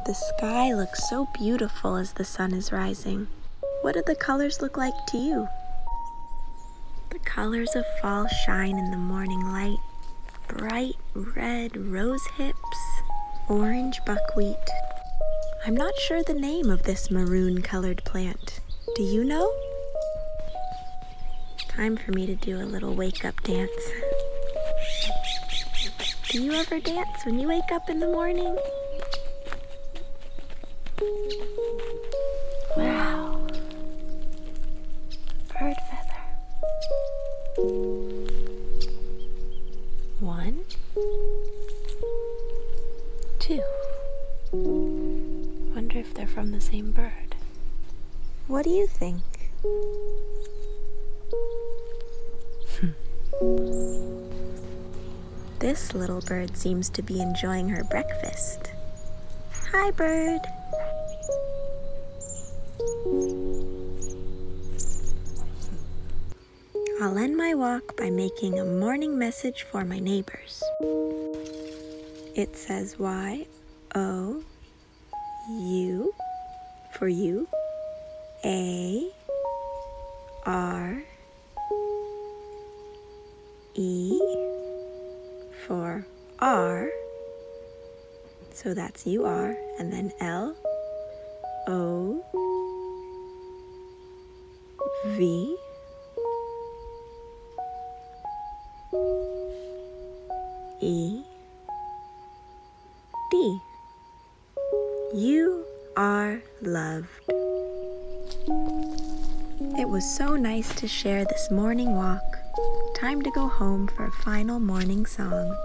The sky looks so beautiful as the sun is rising. What do the colors look like to you? The colors of fall shine in the morning light. Bright red rose hips, orange buckwheat. I'm not sure the name of this maroon-colored plant. Do you know? Time for me to do a little wake-up dance. Do you ever dance when you wake up in the morning? Wow. Bird feather. 1, 2. Wonder if they're from the same bird. What do you think? This little bird seems to be enjoying her breakfast. Hi, bird. I'll end my walk by making a morning message for my neighbors. It says Y-O-U for you, A-R-E for R, so that's you are, and then L-O-V E-D. You are loved. It was so nice to share this morning walk. Time to go home for a final morning song.